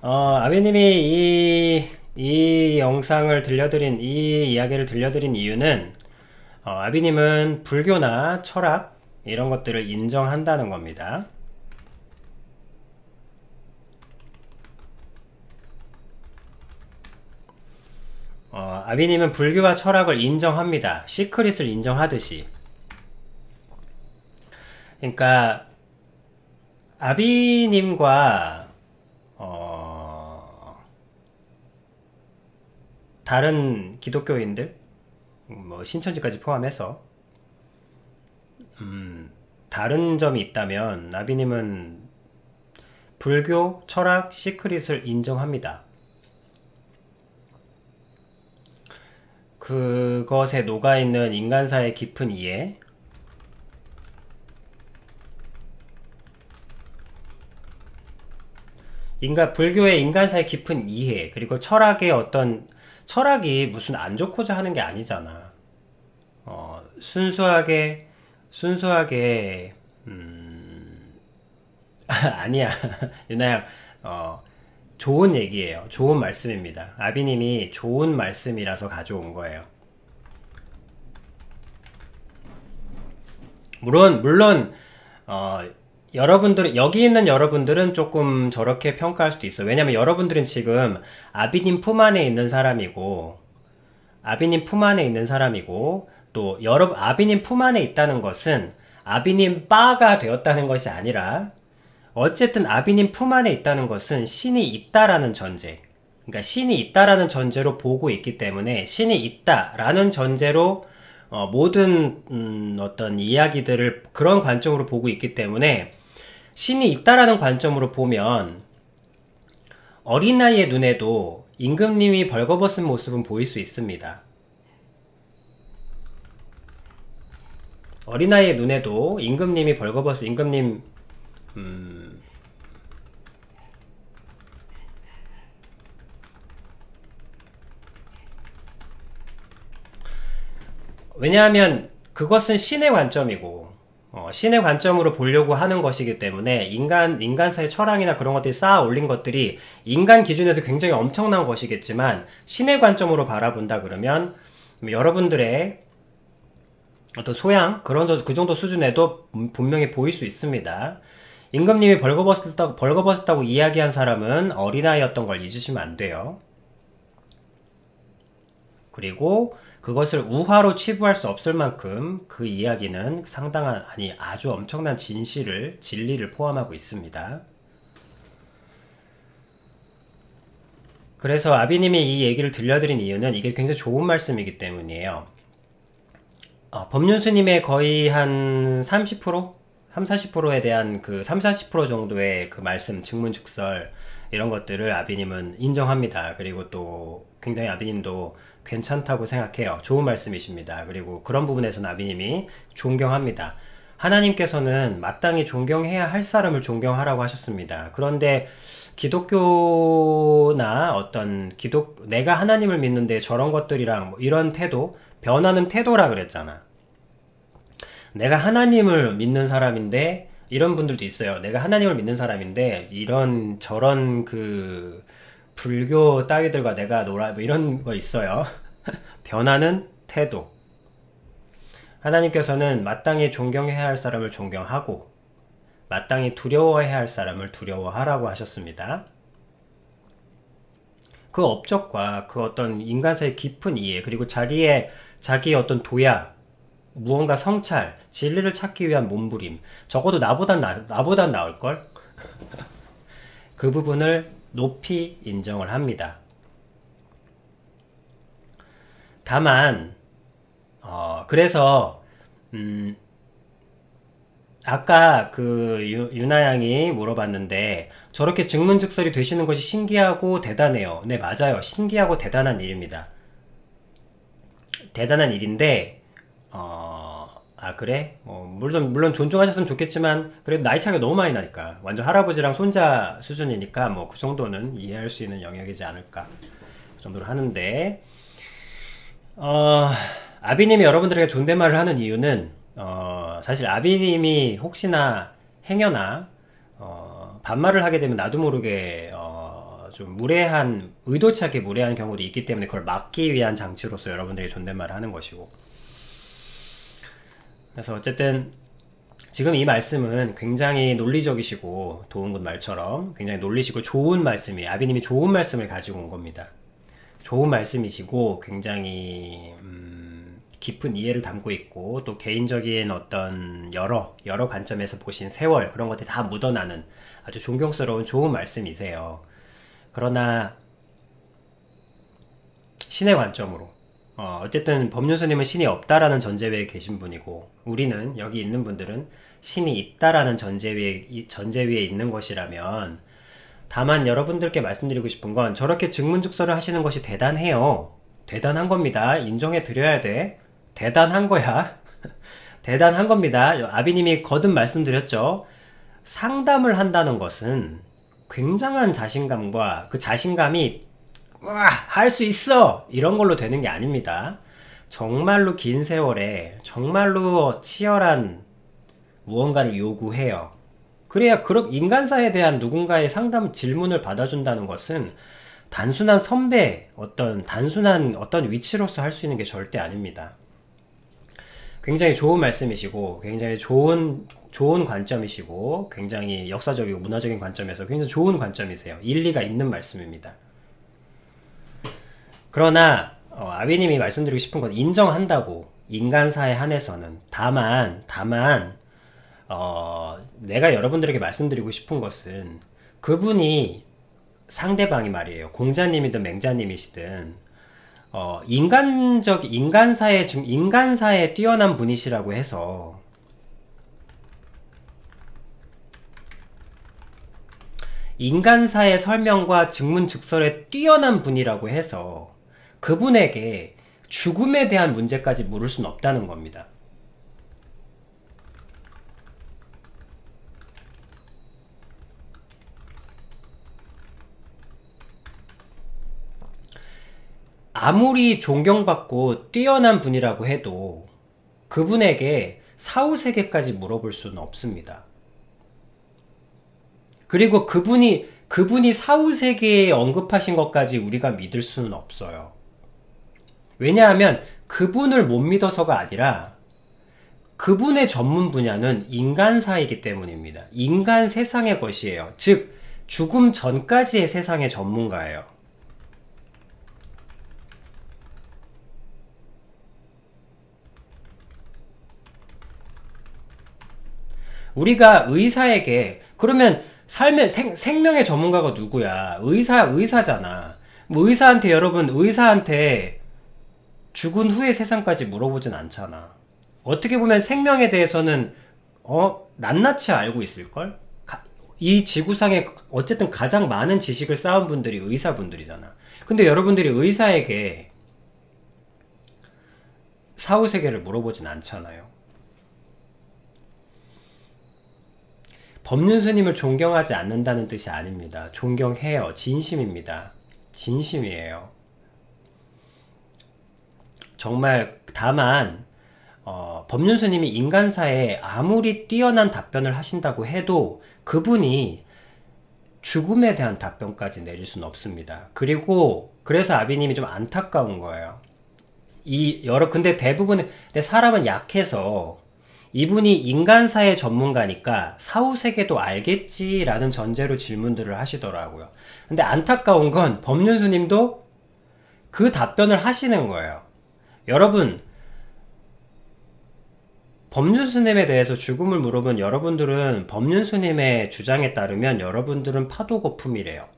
아비님이 이 영상을 들려드린, 이 이야기를 들려드린 이유는, 아비님은 불교나 철학, 이런 것들을 인정한다는 겁니다. 아비님은 불교와 철학을 인정합니다. 시크릿을 인정하듯이. 그러니까, 아비님과, 다른 기독교인들, 뭐 신천지까지 포함해서 다른 점이 있다면 나비님은 불교, 철학, 시크릿을 인정합니다. 그것에 녹아있는 인간사의 깊은 이해, 불교의 인간사의 깊은 이해, 그리고 철학의 철학이 무슨 안 좋고자 하는 게 아니잖아. 순수하게, 아니야. 유나야, 좋은 얘기예요. 좋은 말씀입니다. 아비님이 좋은 말씀이라서 가져온 거예요. 물론, 여기 있는 여러분들은 조금 저렇게 평가할 수도 있어. 왜냐면 여러분들은 지금 아비님 품 안에 있는 사람이고, 또 아비님 품 안에 있다는 것은 아비님 바가 되었다는 것이 아니라, 어쨌든 아비님 품 안에 있다는 것은 신이 있다라는 전제. 그러니까 신이 있다라는 전제로 보고 있기 때문에, 신이 있다라는 전제로 모든 어떤 이야기들을 그런 관점으로 보고 있기 때문에, 신이 있다라는 관점으로 보면 어린아이의 눈에도 임금님이 벌거벗은 모습은 보일 수 있습니다. 어린아이의 눈에도 임금님이 벌거벗은 임금님 왜냐하면 그것은 신의 관점이고, 신의 관점으로 보려고 하는 것이기 때문에 인간사의 철학이나 그런 것들이 쌓아 올린 것들이 인간 기준에서 굉장히 엄청난 것이겠지만, 신의 관점으로 바라본다 그러면 여러분들의 어떤 소양, 그 정도 수준에도 분명히 보일 수 있습니다. 임금님이 벌거벗었다고 이야기한 사람은 어린아이였던 걸 잊으시면 안 돼요. 그리고 그것을 우화로 치부할 수 없을 만큼 그 이야기는 아주 엄청난 진리를 포함하고 있습니다. 그래서 아비님이 이 얘기를 들려드린 이유는 이게 굉장히 좋은 말씀이기 때문이에요. 법륜스님의 거의 한 30%? 30-40%에 대한 30-40% 정도의 그 말씀, 증문즉설, 이런 것들을 아비님은 인정합니다. 그리고 또 굉장히 아비님도 괜찮다고 생각해요. 좋은 말씀이십니다. 그리고 그런 부분에서는 아비님이 존경합니다. 하나님께서는 마땅히 존경해야 할 사람을 존경하라고 하셨습니다. 그런데 기독교나 내가 하나님을 믿는데 저런 것들이랑 이런 태도, 변하는 태도라 그랬잖아. 내가 하나님을 믿는 사람인데, 이런 분들도 있어요. 내가 하나님을 믿는 사람인데 저런 불교 따위들과 내가 뭐 이런 거 있어요. 변하는 태도. 하나님께서는 마땅히 존경해야 할 사람을 존경하고 마땅히 두려워해야 할 사람을 두려워하라고 하셨습니다. 그 업적과 그 어떤 인간사의 깊은 이해, 그리고 자기의 어떤 도약, 무언가 성찰, 진리를 찾기 위한 몸부림, 적어도 나보단 나을걸? 그 부분을 높이 인정을 합니다. 다만 그래서 아까 유나양이 물어봤는데, 저렇게 증문즉설이 되시는 것이 신기하고 대단해요. 네, 맞아요. 신기하고 대단한 일입니다. 대단한 일인데, 그래? 물론 존중하셨으면 좋겠지만, 그래도 나이 차이가 너무 많이 나니까. 완전 할아버지랑 손자 수준이니까, 그 정도는 이해할 수 있는 영역이지 않을까. 그 정도로 하는데, 아비님이 여러분들에게 존댓말을 하는 이유는, 사실 아비님이 혹시나 행여나, 반말을 하게 되면 나도 모르게, 좀 무례한, 의도치 무례한 경우도 있기 때문에 그걸 막기 위한 장치로서 여러분들이 존댓말을 하는 것이고. 그래서 어쨌든 지금 이 말씀은 굉장히 논리적이시고, 도훈군 말처럼 굉장히 논리시고 좋은 말씀이에요. 아비님이 좋은 말씀을 가지고 온 겁니다. 좋은 말씀이시고 굉장히 깊은 이해를 담고 있고, 또 개인적인 어떤 여러 관점에서 보신 세월, 그런 것들이 다 묻어나는 아주 존경스러운 좋은 말씀이세요. 그러나 신의 관점으로 어쨌든 법륜스님은 신이 없다라는 전제위에 계신 분이고, 우리는 여기 있는 분들은 신이 있다라는 전제 위에 있는 것이라면, 다만 여러분들께 말씀드리고 싶은 건, 저렇게 증문즉서를 하시는 것이 대단해요. 대단한 겁니다. 인정해 드려야 돼. 대단한 거야. 대단한 겁니다. 아비님이 거듭 말씀드렸죠. 상담을 한다는 것은 굉장한 자신감과 그 자신감이 할 수 있어! 이런 걸로 되는 게 아닙니다. 정말로 긴 세월에 정말로 치열한 무언가를 요구해요. 그래야 인간사에 대한 누군가의 상담 질문을 받아준다는 것은 단순한 선배, 단순한 어떤 위치로서 할 수 있는 게 절대 아닙니다. 굉장히 좋은 말씀이시고, 굉장히 좋은 관점이시고, 굉장히 역사적이고 문화적인 관점에서 굉장히 좋은 관점이세요. 일리가 있는 말씀입니다. 그러나 아비님이 말씀드리고 싶은 건, 인정한다고, 인간사에 한해서는. 다만 내가 여러분들에게 말씀드리고 싶은 것은, 그분이, 상대방이 말이에요, 공자님이든 맹자님이시든 인간사에 뛰어난 분이시라고 해서 인간사의 설명과 증문즉설에 뛰어난 분이라고 해서 그분에게 죽음에 대한 문제까지 물을 수는 없다는 겁니다. 아무리 존경받고 뛰어난 분이라고 해도 그분에게 사후세계까지 물어볼 수는 없습니다. 그리고 그분이 사후세계에 언급하신 것까지 우리가 믿을 수는 없어요. 왜냐하면 그분을 못 믿어서가 아니라 그분의 전문 분야는 인간사이기 때문입니다. 인간 세상의 것이에요. 즉 죽음 전까지의 세상의 전문가예요. 우리가 의사에게, 그러면 생명의 전문가가 누구야? 의사잖아. 뭐 의사한테 죽은 후의 세상까지 물어보진 않잖아. 어떻게 보면 생명에 대해서는 낱낱이 알고 있을걸? 이 지구상에 어쨌든 가장 많은 지식을 쌓은 분들이 의사분들이잖아. 근데 여러분들이 의사에게 사후세계를 물어보진 않잖아요. 법륜스님을 존경하지 않는다는 뜻이 아닙니다. 존경해요. 진심입니다. 진심이에요. 정말. 다만 법륜스님이 인간사에 아무리 뛰어난 답변을 하신다고 해도 그분이 죽음에 대한 답변까지 내릴 수는 없습니다. 그래서 아비님이 좀 안타까운 거예요. 근데 사람은 약해서, 이분이 인간사의 전문가니까 사후세계도 알겠지라는 전제로 질문들을 하시더라고요. 근데 안타까운 건 법륜스님도 그 답변을 하시는 거예요. 여러분, 법륜스님에 대해서 죽음을 물어본 여러분들은, 법륜스님의 주장에 따르면 여러분들은 파도 거품이래요.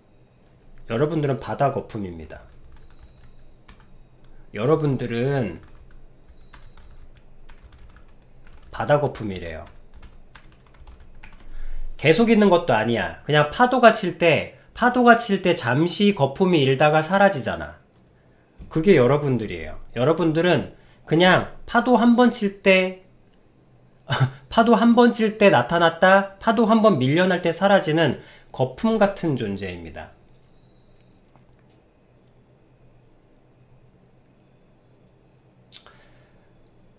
여러분들은 바다 거품입니다. 여러분들은 바다 거품이래요. 계속 있는 것도 아니야. 그냥 파도가 칠 때 잠시 거품이 일다가 사라지잖아. 그게 여러분들이에요. 여러분들은 그냥 파도 한 번 칠 때 나타났다, 파도 한 번 밀려날 때 사라지는 거품 같은 존재입니다.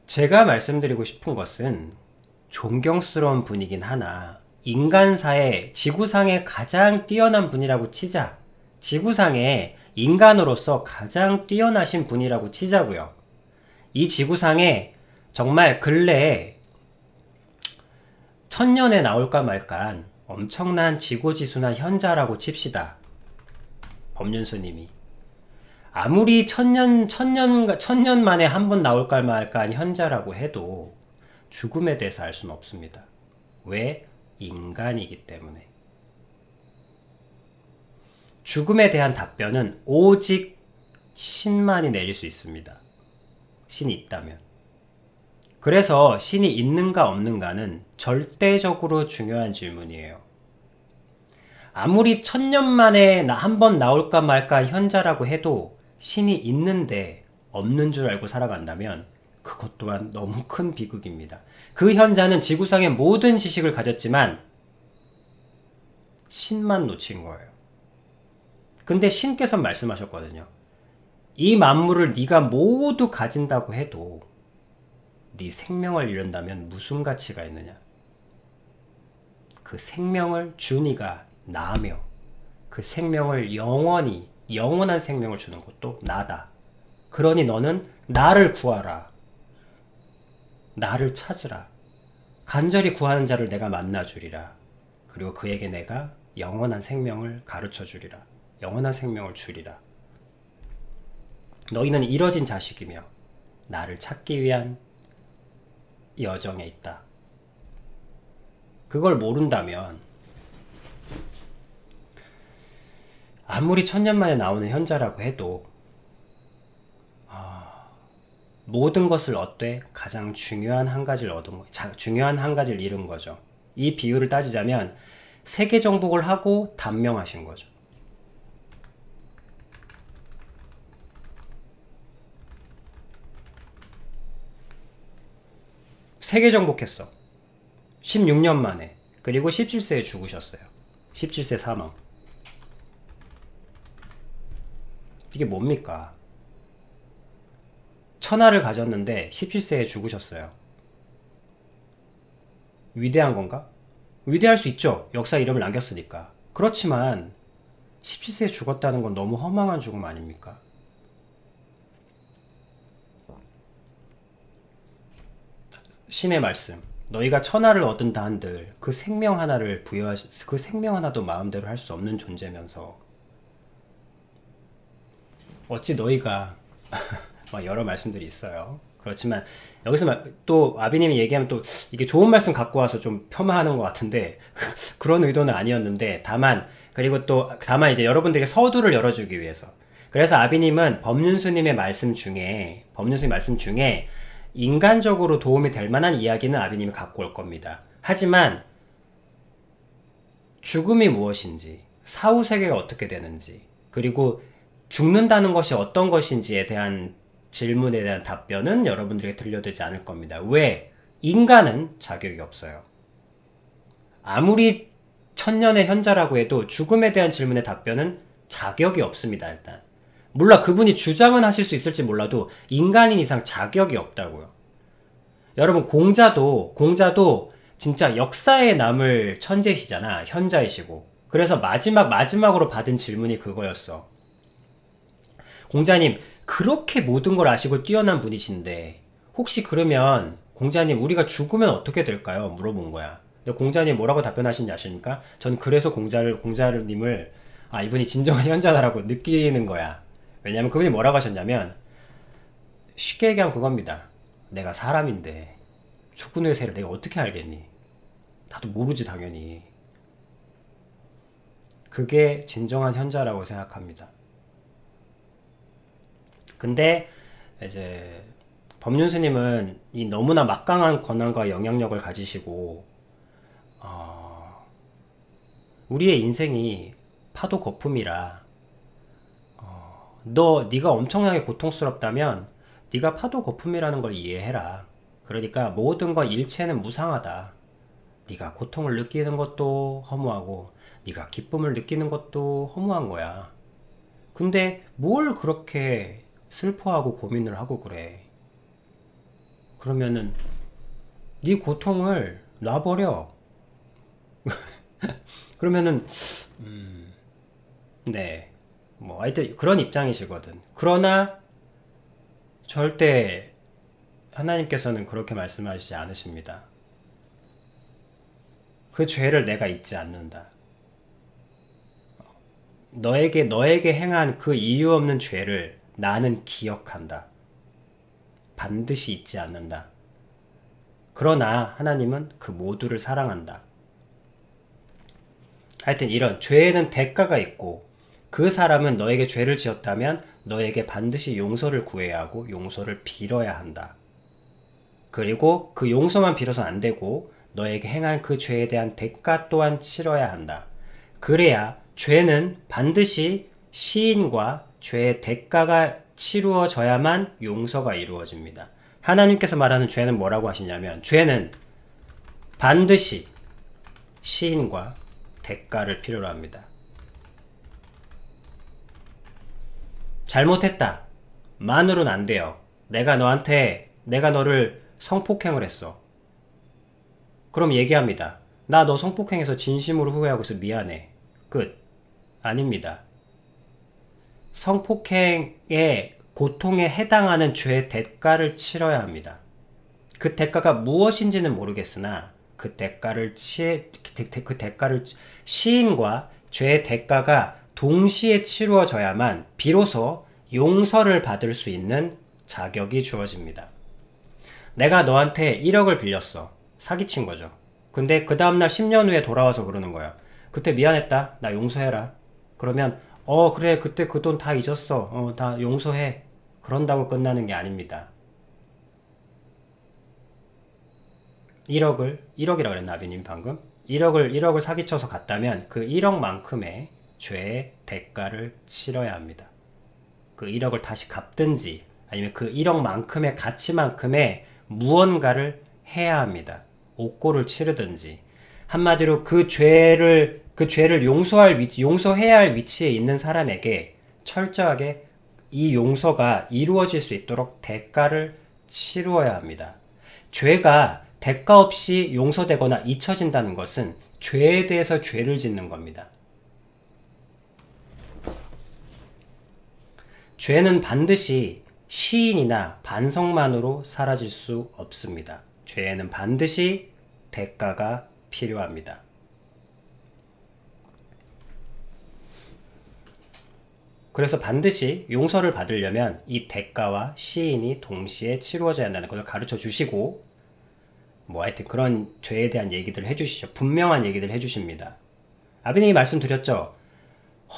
제가 말씀드리고 싶은 것은, 존경스러운 분이긴 하나, 인간사의, 지구상의 가장 뛰어난 분이라고 치자. 지구상에 인간으로서 가장 뛰어나신 분이라고 치자고요. 이 지구상에 정말 근래에 천년에 나올까 말까한 엄청난 지고지순한 현자라고 칩시다. 법륜스님이. 아무리 천년 만에 한 번 나올까 말까한 현자라고 해도 죽음에 대해서 알 수는 없습니다. 왜? 인간이기 때문에. 죽음에 대한 답변은 오직 신만이 내릴 수 있습니다. 신이 있다면. 그래서 신이 있는가 없는가는 절대적으로 중요한 질문이에요. 아무리 천년 만에 한 번 나올까 말까 현자라고 해도 신이 있는데 없는 줄 알고 살아간다면 그것 또한 너무 큰 비극입니다. 그 현자는 지구상의 모든 지식을 가졌지만 신만 놓친 거예요. 근데 신께서 말씀하셨거든요. 이 만물을 네가 모두 가진다고 해도 네 생명을 잃는다면 무슨 가치가 있느냐? 그 생명을 주니가 나며 그 생명을 영원한 생명을 주는 것도 나다. 그러니 너는 나를 구하라. 나를 찾으라. 간절히 구하는 자를 내가 만나주리라. 그리고 그에게 내가 영원한 생명을 가르쳐주리라. 영원한 생명을 주리라. 너희는 이뤄진 자식이며 나를 찾기 위한 여정에 있다. 그걸 모른다면 아무리 천년 만에 나오는 현자라고 해도 모든 것을 얻되 가장 중요한 한 가지를 중요한 한 가지를 잃은 거죠. 이 비유를 따지자면 세계 정복을 하고 단명하신 거죠. 세계 정복했어. 16년 만에. 그리고 17세에 죽으셨어요. 17세 사망. 이게 뭡니까? 천하를 가졌는데 17세에 죽으셨어요. 위대한 건가? 위대할 수 있죠. 역사 이름을 남겼으니까. 그렇지만 17세에 죽었다는 건 너무 허망한 죽음 아닙니까? 신의 말씀. 너희가 천하를 얻은다 한들 그 생명 하나를 그 생명 하나도 마음대로 할 수 없는 존재면서 어찌 너희가 여러 말씀들이 있어요. 그렇지만 여기서 또 아비님이 얘기하면 또 이게 좋은 말씀 갖고 와서 좀 폄하하는 것 같은데 그런 의도는 아니었는데 다만 이제 여러분들에게 서두를 열어주기 위해서. 그래서 아비님은 법륜스님의 말씀 중에 인간적으로 도움이 될 만한 이야기는 아비님이 갖고 올 겁니다. 하지만 죽음이 무엇인지, 사후세계가 어떻게 되는지, 그리고 죽는다는 것이 어떤 것인지에 대한 질문에 대한 답변은 여러분들에게 들려드리지 않을 겁니다. 왜? 인간은 자격이 없어요. 아무리 천년의 현자라고 해도 죽음에 대한 질문의 답변은 자격이 없습니다. 일단 물론 그분이 주장은 하실 수 있을지 몰라도 인간인 이상 자격이 없다고요. 여러분 공자도 진짜 역사에 남을 천재시잖아. 현자이시고. 그래서 마지막으로 받은 질문이 그거였어. 공자님, 그렇게 모든 걸 아시고 뛰어난 분이신데 혹시 그러면 공자님 우리가 죽으면 어떻게 될까요? 물어본 거야. 근데 공자님 뭐라고 답변하시는지 아십니까? 전 그래서 공자님을 이분이 진정한 현자다라고 느끼는 거야. 왜냐면 그분이 뭐라고 하셨냐면 쉽게 얘기하면 그겁니다. 내가 사람인데 죽은 의세를 내가 어떻게 알겠니? 나도 모르지 당연히. 그게 진정한 현자라고 생각합니다. 근데 이제 법륜스님은 이 너무나 막강한 권한과 영향력을 가지시고 우리의 인생이 파도 거품이라 네가 엄청나게 고통스럽다면 네가 파도 거품이라는 걸 이해해라. 그러니까 모든 건 일체는 무상하다. 네가 고통을 느끼는 것도 허무하고 네가 기쁨을 느끼는 것도 허무한 거야. 근데 뭘 그렇게 슬퍼하고 고민을 하고 그래? 그러면은 네 고통을 놔버려. 그러면은 네, 뭐 하여튼 그런 입장이시거든. 그러나 절대 하나님께서는 그렇게 말씀하시지 않으십니다. 그 죄를 내가 잊지 않는다. 너에게 행한 그 이유 없는 죄를 나는 기억한다. 반드시 잊지 않는다. 그러나 하나님은 그 모두를 사랑한다. 하여튼 이런 죄에는 대가가 있고 그 사람은 너에게 죄를 지었다면 너에게 반드시 용서를 구해야 하고 용서를 빌어야 한다. 그리고 그 용서만 빌어서는 안 되고 너에게 행한 그 죄에 대한 대가 또한 치러야 한다. 그래야 죄는 반드시 시인과 죄의 대가가 치루어져야만 용서가 이루어집니다. 하나님께서 말하는 죄는 뭐라고 하시냐면 죄는 반드시 시인과 대가를 필요로 합니다. 잘못했다. 만으로는 안 돼요. 내가 너를 성폭행을 했어. 그럼 얘기합니다. 나 너 성폭행해서 진심으로 후회하고 있어. 미안해. 끝. 아닙니다. 성폭행의 고통에 해당하는 죄의 대가를 치러야 합니다. 그 대가가 무엇인지는 모르겠으나 그 대가를 시인과 죄의 대가가 동시에 치루어져야만 비로소 용서를 받을 수 있는 자격이 주어집니다. 내가 너한테 1억을 빌렸어. 사기친 거죠. 근데 그 다음날 10년 후에 돌아와서 그러는 거야. 그때 미안했다. 나 용서해라. 그러면 그래 그때 그 돈 다 잊었어. 다 용서해. 그런다고 끝나는 게 아닙니다. 1억이라고 그랬나 아비님 방금? 1억을 사기쳐서 갔다면 그 1억만큼의 죄의 대가를 치러야 합니다. 그 1억을 다시 갚든지 아니면 그 1억만큼의 가치만큼의 무언가를 해야 합니다. 옥고를 치르든지 한마디로 그 죄를 용서해야 할 위치에 있는 사람에게 철저하게 이 용서가 이루어질 수 있도록 대가를 치루어야 합니다. 죄가 대가 없이 용서되거나 잊혀진다는 것은 죄에 대해서 죄를 짓는 겁니다. 죄는 반드시 시인이나 반성만으로 사라질 수 없습니다. 죄에는 반드시 대가가 필요합니다. 그래서 반드시 용서를 받으려면 이 대가와 시인이 동시에 치루어져야 한다는 것을 가르쳐 주시고 뭐 하여튼 그런 죄에 대한 얘기들을 해주시죠. 분명한 얘기들을 해주십니다. 아비님이 말씀드렸죠.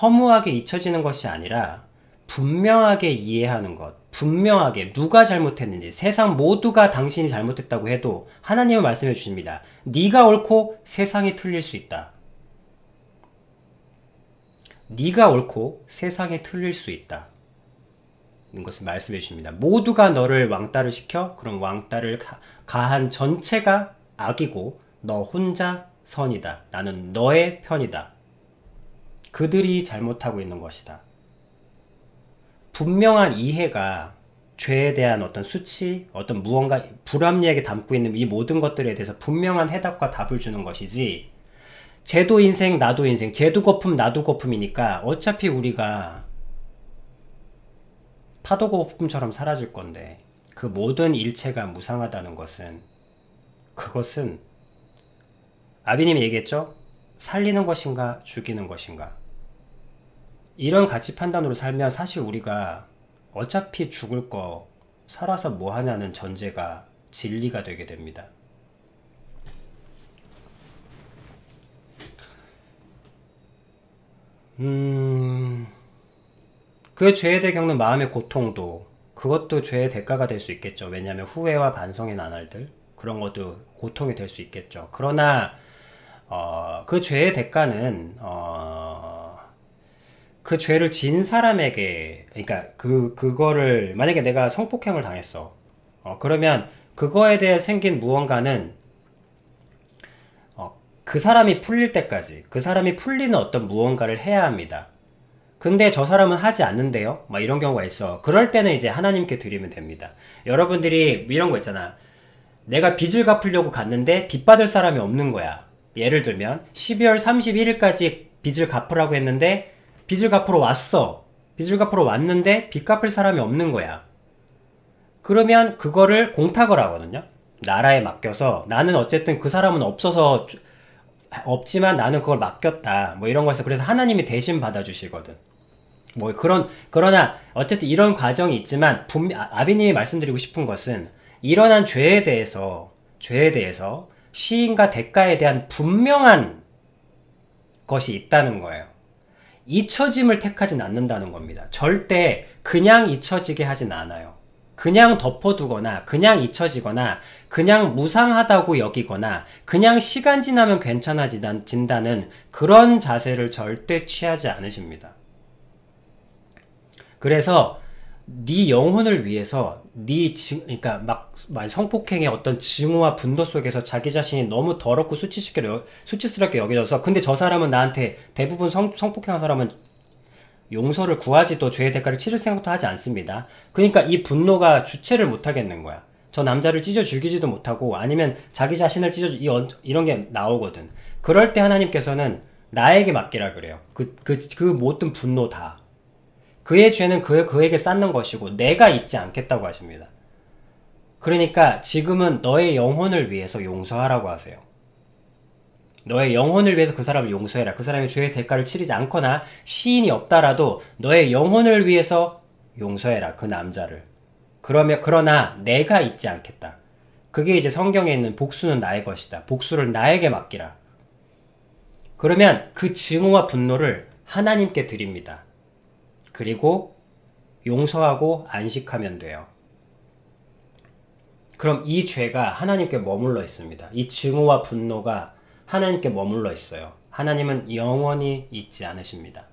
허무하게 잊혀지는 것이 아니라 분명하게 이해하는 것. 분명하게 누가 잘못했는지 세상 모두가 당신이 잘못했다고 해도 하나님은 말씀해 주십니다. 네가 옳고 세상이 틀릴 수 있다. 네가 옳고 세상이 틀릴 수 있다. 이런 것을 말씀해 주십니다. 모두가 너를 왕따를 시켜 그럼 왕따를 가한 전체가 악이고 너 혼자 선이다. 나는 너의 편이다. 그들이 잘못하고 있는 것이다. 분명한 이해가 죄에 대한 어떤 수치, 어떤 무언가 불합리하게 담고 있는 이 모든 것들에 대해서 분명한 해답과 답을 주는 것이지 쟤도 인생, 나도 인생, 쟤도 거품, 나도 거품이니까 어차피 우리가 파도 거품처럼 사라질 건데 그 모든 일체가 무상하다는 것은 그것은 아비님이 얘기했죠? 살리는 것인가 죽이는 것인가 이런 가치 판단으로 살면 사실 우리가 어차피 죽을 거 살아서 뭐 하냐는 전제가 진리가 되게 됩니다. 그 죄에 대해 겪는 마음의 고통도 그것도 죄의 대가가 될 수 있겠죠. 왜냐하면 후회와 반성의 나날들 그런 것도 고통이 될 수 있겠죠. 그러나 그 죄의 대가는 그 죄를 지은 사람에게 그러니까 그거를 만약에 내가 성폭행을 당했어. 그러면 그거에 대해 생긴 무언가는 그 사람이 풀릴 때까지 그 사람이 풀리는 어떤 무언가를 해야 합니다. 근데 저 사람은 하지 않는데요? 막 이런 경우가 있어. 그럴 때는 이제 하나님께 드리면 됩니다. 여러분들이 이런 거 있잖아. 내가 빚을 갚으려고 갔는데 빚 받을 사람이 없는 거야. 예를 들면 12월 31일까지 빚을 갚으라고 했는데 빚을 갚으러 왔어. 빚을 갚으러 왔는데 빚 갚을 사람이 없는 거야. 그러면 그거를 공탁을 하거든요. 나라에 맡겨서 나는 어쨌든 그 사람은 없지만 나는 그걸 맡겼다. 뭐 이런 거에서 그래서 하나님이 대신 받아주시거든. 뭐 그러나 어쨌든 이런 과정이 있지만 아비님이 말씀드리고 싶은 것은 일어난 죄에 대해서 시인과 대가에 대한 분명한 것이 있다는 거예요. 잊혀짐을 택하진 않는다는 겁니다. 절대 그냥 잊혀지게 하진 않아요. 그냥 덮어두거나 그냥 잊혀지거나 그냥 무상하다고 여기거나 그냥 시간 지나면 괜찮아진다는 그런 자세를 절대 취하지 않으십니다. 그래서 네 영혼을 위해서 그러니까 막 성폭행의 어떤 증오와 분노 속에서 자기 자신이 너무 더럽고 수치스럽게 여겨져서 근데 저 사람은 나한테 대부분 성폭행한 사람은 용서를 구하지도 죄의 대가를 치를 생각도 하지 않습니다. 그러니까 이 분노가 주체를 못 하겠는 거야. 저 남자를 찢어 죽이지도 못하고 아니면 자기 자신을 이런 게 나오거든. 그럴 때 하나님께서는 나에게 맡기라 그래요. 그 모든 분노 다. 그의 죄는 그에게 쌓는 것이고 내가 잊지 않겠다고 하십니다. 그러니까 지금은 너의 영혼을 위해서 용서하라고 하세요. 너의 영혼을 위해서 그 사람을 용서해라. 그 사람의 죄의 대가를 치르지 않거나 시인이 없다라도 너의 영혼을 위해서 용서해라. 그 남자를. 그러나 내가 잊지 않겠다. 그게 이제 성경에 있는 복수는 나의 것이다. 복수를 나에게 맡기라. 그러면 그 증오와 분노를 하나님께 드립니다. 그리고 용서하고 안식하면 돼요. 그럼 이 죄가 하나님께 머물러 있습니다. 이 증오와 분노가 하나님께 머물러 있어요. 하나님은 영원히 잊지 않으십니다.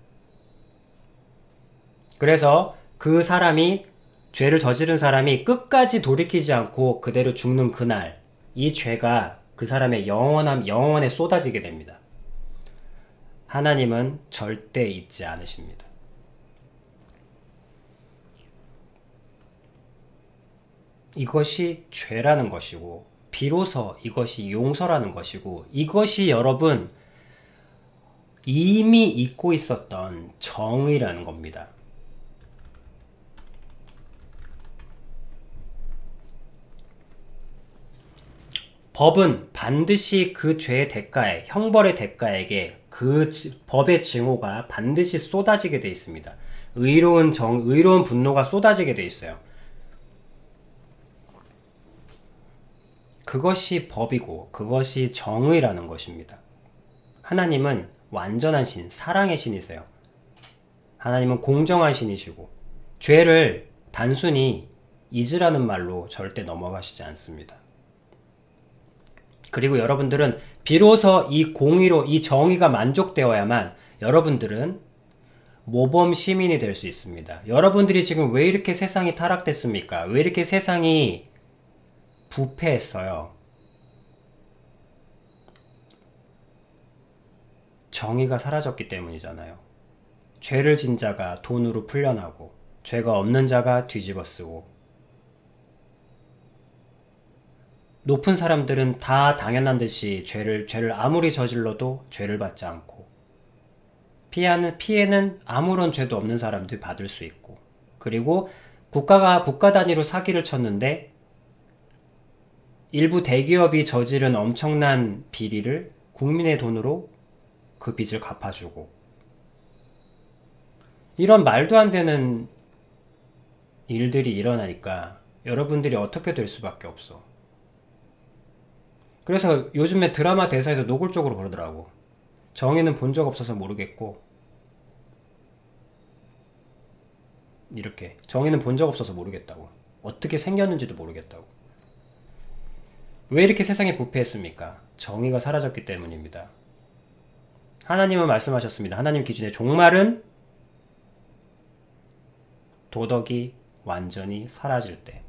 그래서 그 사람이 죄를 저지른 사람이 끝까지 돌이키지 않고 그대로 죽는 그날 이 죄가 그 사람의 영원에 쏟아지게 됩니다. 하나님은 절대 잊지 않으십니다. 이것이 죄라는 것이고 비로소 이것이 용서라는 것이고 이것이 여러분 이미 잊고 있었던 정의라는 겁니다. 법은 반드시 그 죄의 대가에 형벌의 대가에게 그 법의 증오가 반드시 쏟아지게 돼 있습니다. 의로운 분노가 쏟아지게 돼 있어요. 그것이 법이고 그것이 정의라는 것입니다. 하나님은 완전한 신, 사랑의 신이세요. 하나님은 공정한 신이시고 죄를 단순히 잊으라는 말로 절대 넘어가시지 않습니다. 그리고 여러분들은 비로소 이 공의로 이 정의가 만족되어야만 여러분들은 모범 시민이 될 수 있습니다. 여러분들이 지금 왜 이렇게 세상이 타락됐습니까? 왜 이렇게 세상이 부패했어요? 정의가 사라졌기 때문이잖아요. 죄를 진 자가 돈으로 풀려나고 죄가 없는 자가 뒤집어쓰고 높은 사람들은 다 당연한 듯이 죄를 아무리 저질러도 죄를 받지 않고 피해는 아무런 죄도 없는 사람들이 받을 수 있고 그리고 국가 단위로 사기를 쳤는데 일부 대기업이 저지른 엄청난 비리를 국민의 돈으로 그 빚을 갚아주고 이런 말도 안 되는 일들이 일어나니까 여러분들이 어떻게 될 수밖에 없어. 그래서 요즘에 드라마 대사에서 노골적으로 그러더라고. 정의는 본 적 없어서 모르겠고 이렇게 정의는 본 적 없어서 모르겠다고. 어떻게 생겼는지도 모르겠다고. 왜 이렇게 세상이 부패했습니까? 정의가 사라졌기 때문입니다. 하나님은 말씀하셨습니다. 하나님 기준의 종말은 도덕이 완전히 사라질 때,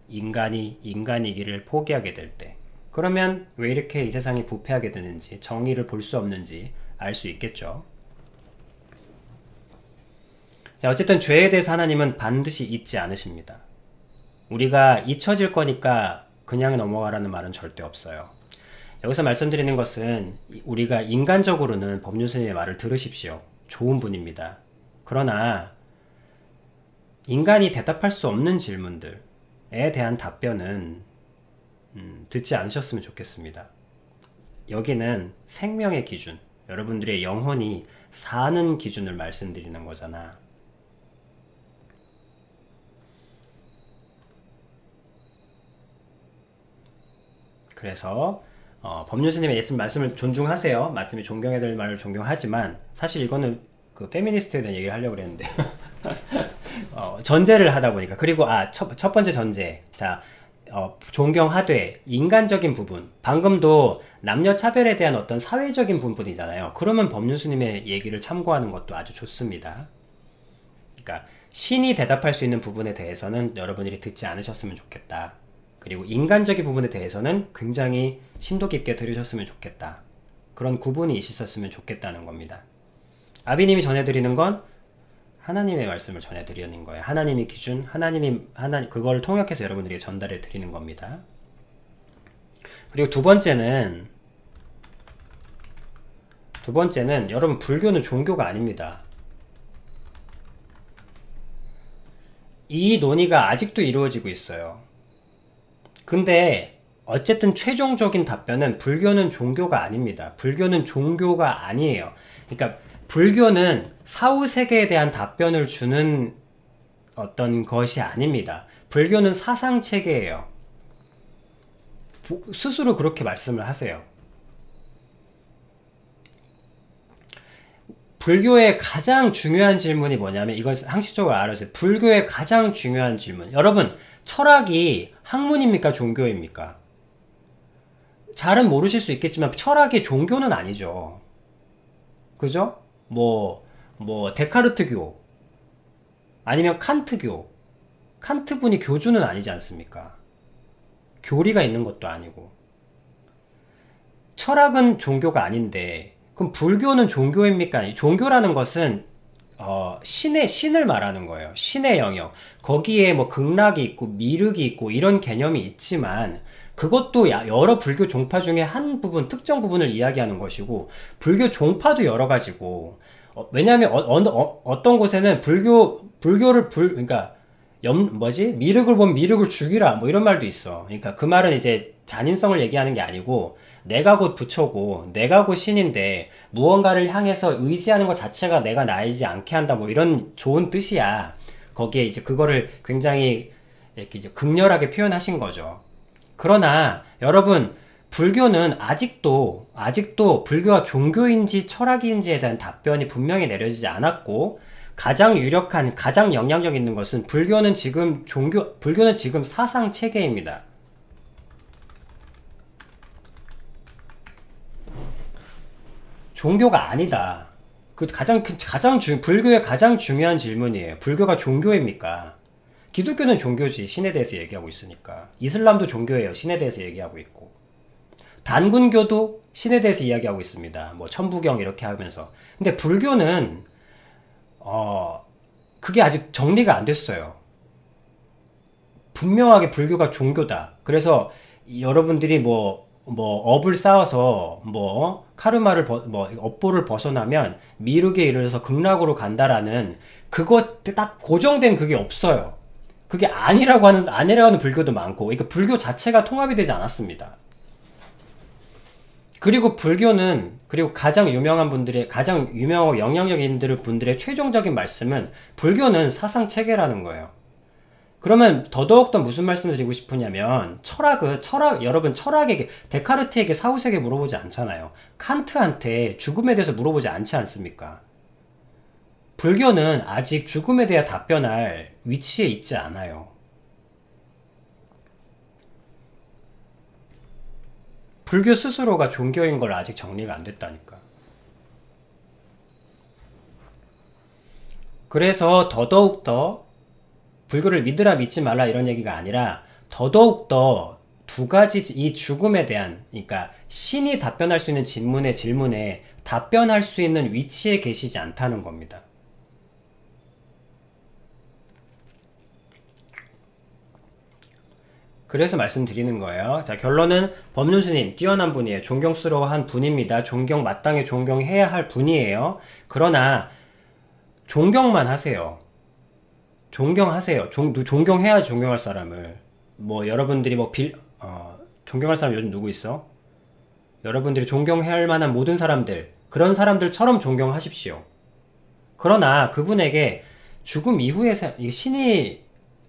인간이 인간이기를 포기하게 될 때, 그러면 왜 이렇게 이 세상이 부패하게 되는지, 정의를 볼 수 없는지 알 수 있겠죠. 자, 어쨌든 죄에 대해서 하나님은 반드시 잊지 않으십니다. 우리가 잊혀질 거니까 그냥 넘어가라는 말은 절대 없어요. 여기서 말씀드리는 것은 우리가 인간적으로는 법률스님의 말을 들으십시오. 좋은 분입니다. 그러나 인간이 대답할 수 없는 질문들에 대한 답변은 듣지 않으셨으면 좋겠습니다. 여기는 생명의 기준, 여러분들의 영혼이 사는 기준을 말씀드리는 거잖아. 그래서 법륜스님의 말씀을 존중하세요. 말씀이 존경해야 될 말을 존경하지만 사실 이거는 그 페미니스트에 대한 얘기를 하려고 그랬는데 전제를 하다 보니까. 그리고 첫 번째 전제, 자, 존경하되 인간적인 부분, 방금도 남녀 차별에 대한 어떤 사회적인 부분이잖아요. 그러면 법륜스님의 얘기를 참고하는 것도 아주 좋습니다. 그러니까 신이 대답할 수 있는 부분에 대해서는 여러분들이 듣지 않으셨으면 좋겠다. 그리고 인간적인 부분에 대해서는 굉장히 심도 깊게 들으셨으면 좋겠다. 그런 구분이 있었으면 좋겠다는 겁니다. 아비님이 전해드리는 건 하나님의 말씀을 전해드리는 거예요. 하나님의 기준, 그걸 통역해서 여러분들에게 전달해 드리는 겁니다. 그리고 두 번째는 여러분, 불교는 종교가 아닙니다. 이 논의가 아직도 이루어지고 있어요. 근데 어쨌든 최종적인 답변은 불교는 종교가 아닙니다. 불교는 종교가 아니에요. 그러니까 불교는 사후세계에 대한 답변을 주는 어떤 것이 아닙니다. 불교는 사상체계예요. 스스로 그렇게 말씀을 하세요. 불교의 가장 중요한 질문이 뭐냐면, 이걸 상식적으로 알아주세요. 불교의 가장 중요한 질문. 여러분, 철학이 학문입니까? 종교입니까? 잘은 모르실 수 있겠지만 철학이 종교는 아니죠. 그죠? 데카르트교 아니면 칸트교, 칸트분이 교주는 아니지 않습니까? 교리가 있는 것도 아니고. 철학은 종교가 아닌데 그럼 불교는 종교입니까? 종교라는 것은 신을 말하는 거예요. 신의 영역. 거기에 뭐 극락이 있고 미륵이 있고 이런 개념이 있지만 그것도 여러 불교 종파 중에 한 부분, 특정 부분을 이야기하는 것이고, 불교 종파도 여러 가지고, 왜냐하면 어떤 곳에는 그러니까 미륵을 보면 미륵을 죽이라 뭐 이런 말도 있어. 그러니까 그 말은 이제 잔인성을 얘기하는 게 아니고, 내가 곧 부처고 내가 곧 신인데 무언가를 향해서 의지하는 것 자체가 내가 나이지 않게 한다, 뭐 이런 좋은 뜻이야. 거기에 이제 그거를 굉장히 이렇게 이제 극렬하게 표현하신 거죠. 그러나 여러분, 불교는 아직도 불교가 종교인지 철학인지에 대한 답변이 분명히 내려지지 않았고, 가장 유력한, 가장 영향력 있는 것은 불교는 지금 사상 체계입니다. 종교가 아니다. 불교의 가장 중요한 질문이에요. 불교가 종교입니까? 기독교는 종교지, 신에 대해서 얘기하고 있으니까. 이슬람도 종교예요. 신에 대해서 얘기하고 있고. 단군교도 신에 대해서 이야기하고 있습니다. 뭐 천부경 이렇게 하면서. 근데 불교는 그게 아직 정리가 안 됐어요. 분명하게 불교가 종교다. 그래서 여러분들이 업을 쌓아서 카르마를 업보를 벗어나면 미륵에 이르러서 극락으로 간다라는 그거 딱 고정된 그게 없어요. 그게 아니라고 하는 불교도 많고, 그러니까 불교 자체가 통합이 되지 않았습니다. 그리고 가장 유명하고 영향력 있는 분들의 최종적인 말씀은 불교는 사상 체계라는 거예요. 그러면 더더욱더 무슨 말씀을 드리고 싶으냐면, 여러분, 철학에게, 데카르트에게 사후세계 물어보지 않잖아요. 칸트한테 죽음에 대해서 물어보지 않지 않습니까? 불교는 아직 죽음에 대해 답변할 위치에 있지 않아요. 불교 스스로가 종교인 걸 아직 정리가 안 됐다니까. 그래서 더더욱더 불교를 믿으라 믿지 말라 이런 얘기가 아니라, 더더욱더 두 가지, 이 죽음에 대한, 그러니까 신이 답변할 수 있는 질문에 답변할 수 있는 위치에 계시지 않다는 겁니다. 그래서 말씀드리는 거예요. 자, 결론은 법륜스님 뛰어난 분이에요. 존경스러워한 분입니다. 마땅히 존경해야 할 분이에요. 그러나 존경만 하세요. 존경하세요. 존경해야 존경할 사람을. 뭐 여러분들이 존경할 사람 요즘 누구 있어? 여러분들이 존경해야 할 만한 모든 사람들, 그런 사람들처럼 존경하십시오. 그러나 그분에게 죽음 이후에 신이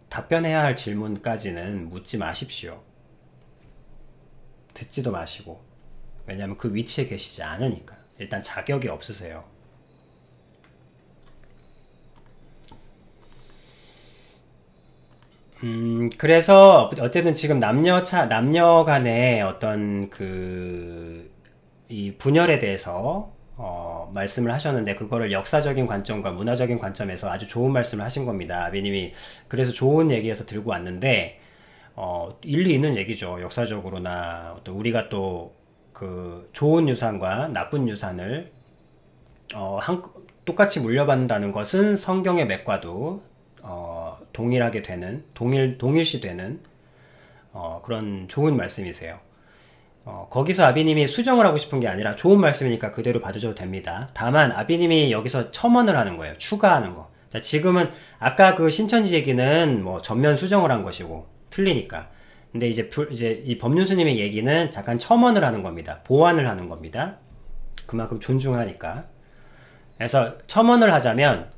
답변해야 할 질문까지는 묻지 마십시오. 듣지도 마시고. 왜냐하면 그 위치에 계시지 않으니까. 일단 자격이 없으세요. 그래서 어쨌든 지금 남녀 간의 어떤 이 분열에 대해서 말씀을 하셨는데, 그거를 역사적인 관점과 문화적인 관점에서 아주 좋은 말씀을 하신 겁니다. 아비님이. 그래서 좋은 얘기에서 들고 왔는데, 일리 있는 얘기죠. 역사적으로나 어떤 우리가 또 그 좋은 유산과 나쁜 유산을 똑같이 물려받는다는 것은 성경의 맥과도 동일하게 되는, 동일시 되는 그런 좋은 말씀이세요. 거기서 아비님이 수정을 하고 싶은 게 아니라 좋은 말씀이니까 그대로 받으셔도 됩니다. 다만 아비님이 여기서 첨언을 하는 거예요. 추가하는 거. 자, 지금은 아까 그 신천지 얘기는 뭐 전면 수정을 한 것이고 틀리니까. 근데 이제 이 법륜스님의 얘기는 잠깐 첨언을 하는 겁니다. 보완을 하는 겁니다. 그만큼 존중하니까. 그래서 첨언을 하자면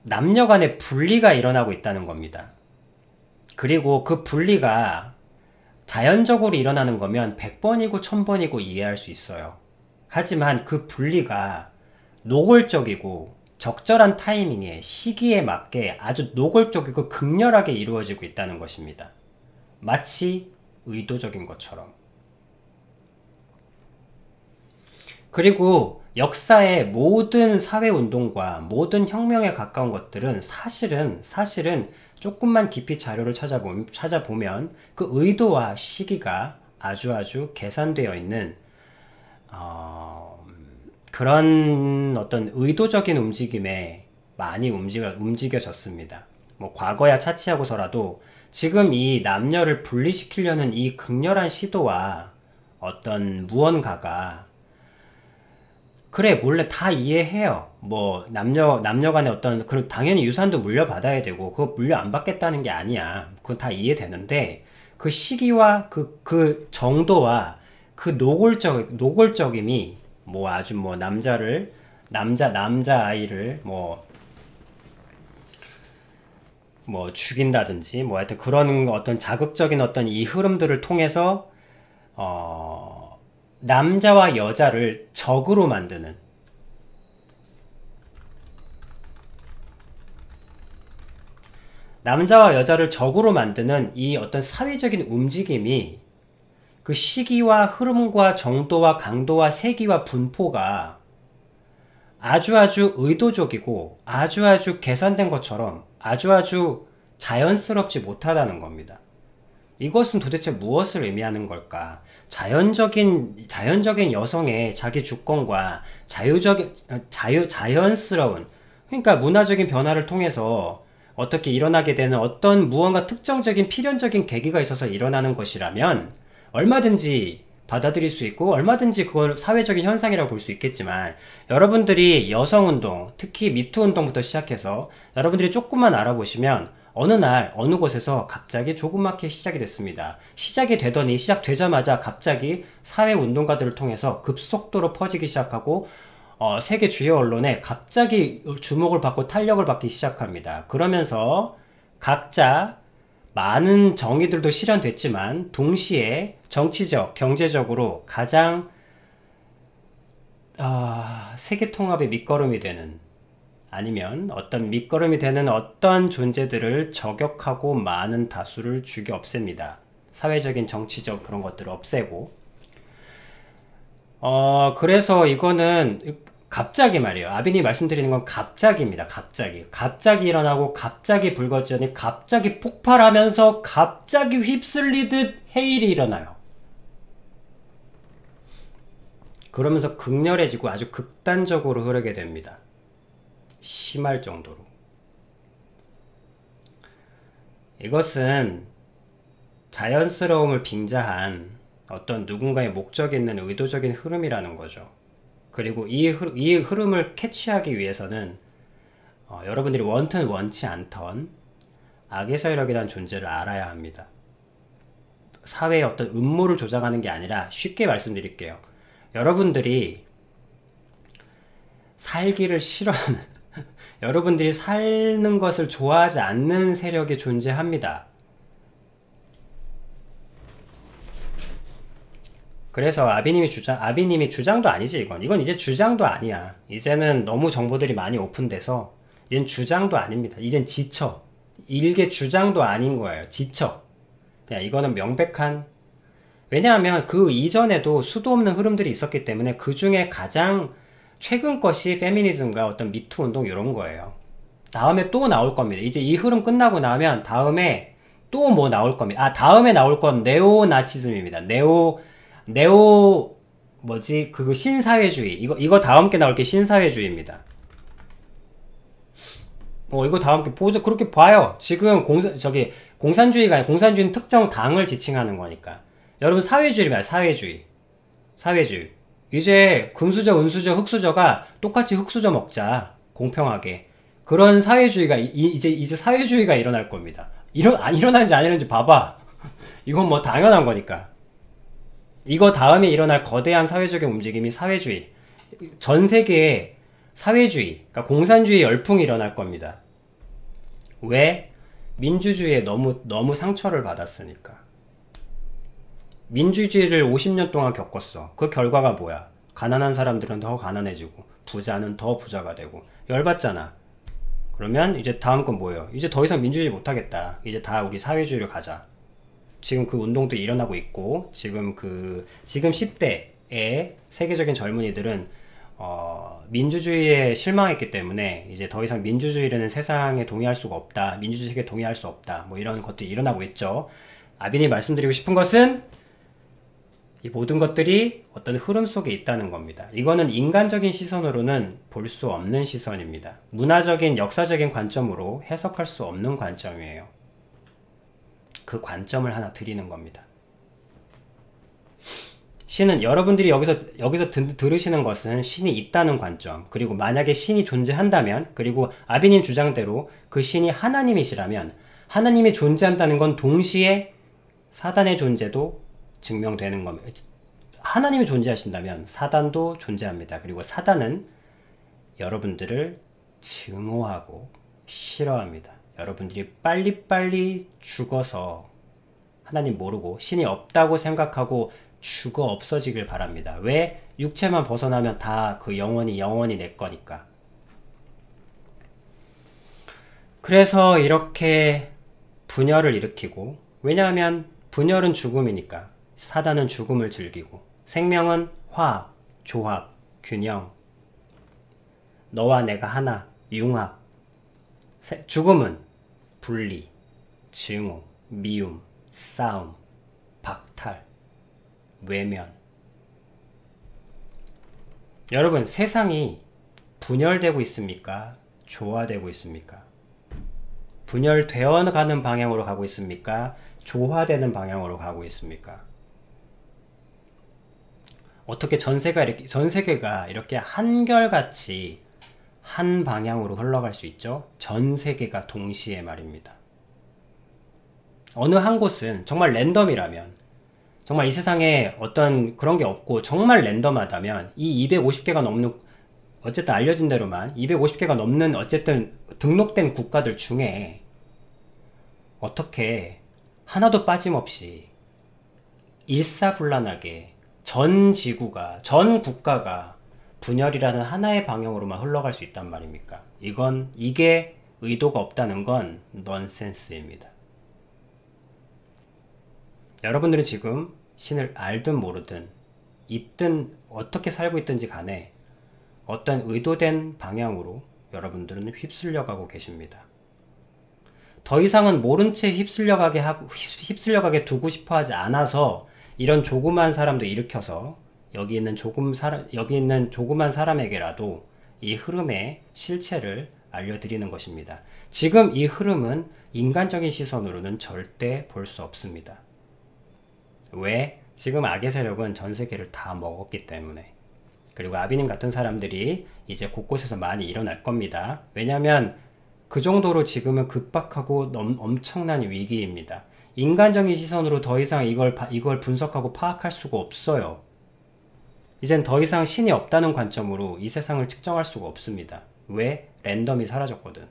남녀 간의 분리가 일어나고 있다는 겁니다. 그리고 그 분리가 자연적으로 일어나는 거면 100번이고 1000번이고 이해할 수 있어요. 하지만 그 분리가 노골적이고 적절한 타이밍에, 시기에 맞게 아주 노골적이고 극렬하게 이루어지고 있다는 것입니다. 마치 의도적인 것처럼. 그리고 역사의 모든 사회운동과 모든 혁명에 가까운 것들은 사실은 조금만 깊이 자료를 찾아보면 그 의도와 시기가 아주 계산되어 있는 그런 어떤 의도적인 움직임에 많이 움직여졌습니다. 뭐 과거야 차치하고서라도 지금 이 남녀를 분리시키려는 이 극렬한 시도와 어떤 무언가가, 그래 몰래 다 이해해요. 뭐 남녀 간에 어떤, 당연히 유산도 물려받아야 되고 그거 물려 안 받겠다는 게 아니야. 그건 다 이해되는데 그 시기와 그 정도와 그 노골적임이 뭐 아주 뭐 남자 아이를 뭐 죽인다든지 뭐 하여튼 그런 어떤 자극적인 어떤 이 흐름들을 통해서 남자와 여자를 적으로 만드는, 남자와 여자를 적으로 만드는 이 어떤 사회적인 움직임이, 그 시기와 흐름과 정도와 강도와 세기와 분포가 아주 의도적이고 아주 계산된 것처럼 아주 자연스럽지 못하다는 겁니다. 이것은 도대체 무엇을 의미하는 걸까? 자연적인 여성의 자기 주권과 자연스러운, 그러니까 문화적인 변화를 통해서 어떻게 일어나게 되는 어떤 무언가 특정적인 필연적인 계기가 있어서 일어나는 것이라면 얼마든지 받아들일 수 있고 얼마든지 그걸 사회적인 현상이라고 볼 수 있겠지만, 여러분들이 여성운동, 특히 미투운동부터 시작해서 여러분들이 조금만 알아보시면 어느 날 어느 곳에서 갑자기 조그맣게 시작이 됐습니다. 시작되자마자 갑자기 사회운동가들을 통해서 급속도로 퍼지기 시작하고 세계 주요 언론에 갑자기 주목을 받고 탄력을 받기 시작합니다. 그러면서 각자 많은 정의들도 실현됐지만 동시에 정치적, 경제적으로 가장 세계 통합의 밑거름이 되는, 아니면 어떤 밑거름이 되는 어떤 존재들을 저격하고 많은 다수를 죽여 없앱니다. 사회적인 정치적 그런 것들을 없애고. 그래서 이거는 갑자기 말이에요. 아빈이 말씀드리는 건 갑자기입니다. 갑자기 일어나고 갑자기 불거지더니 갑자기 폭발하면서 갑자기 휩쓸리듯 해일이 일어나요. 그러면서 극렬해지고 아주 극단적으로 흐르게 됩니다. 심할 정도로. 이것은 자연스러움을 빙자한 어떤 누군가의 목적이 있는 의도적인 흐름이라는 거죠. 그리고 이 흐름을 캐치하기 위해서는 여러분들이 원튼 원치 않던 악의 세력이라는 존재를 알아야 합니다. 사회의 어떤 음모를 조작하는 게 아니라 쉽게 말씀드릴게요. 여러분들이 살기를 싫어하는 여러분들이 사는 것을 좋아하지 않는 세력이 존재합니다. 그래서 아비님이 주장도 아니지, 이건 이제 주장도 아니야. 이제는 너무 정보들이 많이 오픈돼서, 이젠 주장도 아닙니다. 이젠 지쳐. 일개 주장도 아닌 거예요. 지쳐. 그냥 이거는 명백한, 왜냐하면 그 이전에도 수도 없는 흐름들이 있었기 때문에 그 중에 가장 최근 것이 페미니즘과 어떤 미투 운동 이런 거예요. 다음에 또 나올 겁니다. 이제 이 흐름 끝나고 나면 다음에 또 뭐 나올 겁니다. 다음에 나올 건 네오나치즘입니다. 그거 신사회주의. 이거 다음 게 나올 게 신사회주의입니다. 이거 다음 게 그렇게 봐요. 지금 공산주의가 아니라 공산주의는 특정 당을 지칭하는 거니까. 여러분 사회주의입니다. 사회주의. 이제 금수저, 은수저, 흑수저가 똑같이 흑수저 먹자. 공평하게. 그런 사회주의가 이제 사회주의가 일어날 겁니다. 일어나는지 안 일어나는지 봐봐. 이건 뭐 당연한 거니까. 이거 다음에 일어날 거대한 사회적인 움직임이 사회주의. 전 세계에 사회주의, 그러니까 공산주의 열풍이 일어날 겁니다. 왜? 민주주의에 너무 상처를 받았으니까. 민주주의를 50년 동안 겪었어. 그 결과가 뭐야? 가난한 사람들은 더 가난해지고 부자는 더 부자가 되고 열받잖아. 그러면 이제 다음 건 뭐예요? 이제 더 이상 민주주의 못하겠다. 이제 다 우리 사회주의로 가자. 지금 그 운동들이 일어나고 있고, 지금 10대의 세계적인 젊은이들은 민주주의에 실망했기 때문에 이제 더 이상 민주주의라는 세상에 동의할 수가 없다. 민주주의 세계에 동의할 수 없다. 뭐 이런 것들이 일어나고 있죠. 아빈이 말씀드리고 싶은 것은 이 모든 것들이 어떤 흐름 속에 있다는 겁니다. 이거는 인간적인 시선으로는 볼 수 없는 시선입니다. 문화적인, 역사적인 관점으로 해석할 수 없는 관점이에요. 그 관점을 하나 드리는 겁니다. 신은, 여러분들이 여기서 들으시는 것은 신이 있다는 관점, 그리고 만약에 신이 존재한다면, 그리고 아비님 주장대로 그 신이 하나님이시라면, 하나님이 존재한다는 건 동시에 사단의 존재도 증명되는 겁니다. 하나님이 존재하신다면 사단도 존재합니다. 그리고 사단은 여러분들을 증오하고 싫어합니다. 여러분들이 빨리빨리 죽어서, 하나님 모르고 신이 없다고 생각하고 죽어 없어지길 바랍니다. 왜? 육체만 벗어나면 다 그 영원히 내 거니까. 그래서 이렇게 분열을 일으키고, 왜냐하면 분열은 죽음이니까. 사단은 죽음을 즐기고, 생명은 화합, 조합, 균형, 너와 내가 하나, 융합. 죽음은 분리, 증오, 미움, 싸움, 박탈, 외면. 여러분, 세상이 분열되고 있습니까? 조화되고 있습니까? 분열되어 가는 방향으로 가고 있습니까? 조화되는 방향으로 가고 있습니까? 어떻게 전 세계가 이렇게 한결같이 한 방향으로 흘러갈 수 있죠? 전 세계가 동시에 말입니다. 어느 한 곳은 정말 랜덤이라면, 정말 이 세상에 어떤 그런 게 없고 정말 랜덤하다면, 이 250개가 넘는, 어쨌든 알려진 대로만 250개가 넘는 어쨌든 등록된 국가들 중에 어떻게 하나도 빠짐없이 일사불란하게 전 지구가, 전 국가가 분열이라는 하나의 방향으로만 흘러갈 수 있단 말입니까? 이게 의도가 없다는 건 넌센스입니다. 여러분들이 지금 신을 알든 모르든, 있든 어떻게 살고 있든지 간에 어떤 의도된 방향으로 여러분들은 휩쓸려 가고 계십니다. 더 이상은 모른 채 휩쓸려가게 두고 싶어 하지 않아서 이런 조그만 사람도 일으켜서 여기 있는 조그만 사람에게라도 이 흐름의 실체를 알려드리는 것입니다. 지금 이 흐름은 인간적인 시선으로는 절대 볼 수 없습니다. 왜? 지금 악의 세력은 전 세계를 다 먹었기 때문에. 그리고 아비님 같은 사람들이 이제 곳곳에서 많이 일어날 겁니다. 왜냐하면 그 정도로 지금은 급박하고 엄청난 위기입니다. 인간적인 시선으로 더 이상 이걸 분석하고 파악할 수가 없어요. 이젠 더 이상 신이 없다는 관점으로 이 세상을 측정할 수가 없습니다. 왜? 랜덤이 사라졌거든.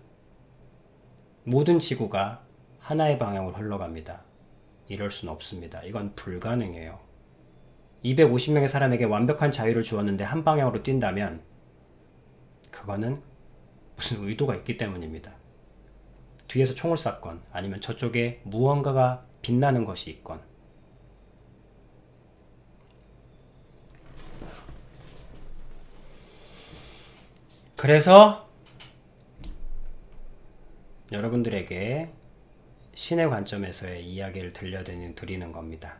모든 지구가 하나의 방향으로 흘러갑니다. 이럴 수는 없습니다. 이건 불가능해요. 250명의 사람에게 완벽한 자유를 주었는데 한 방향으로 뛴다면 그거는 무슨 의도가 있기 때문입니다. 뒤에서 총을 쐈건 아니면 저쪽에 무언가가 빛나는 것이 있건. 그래서 여러분들에게 신의 관점에서의 이야기를 들려드리는 겁니다.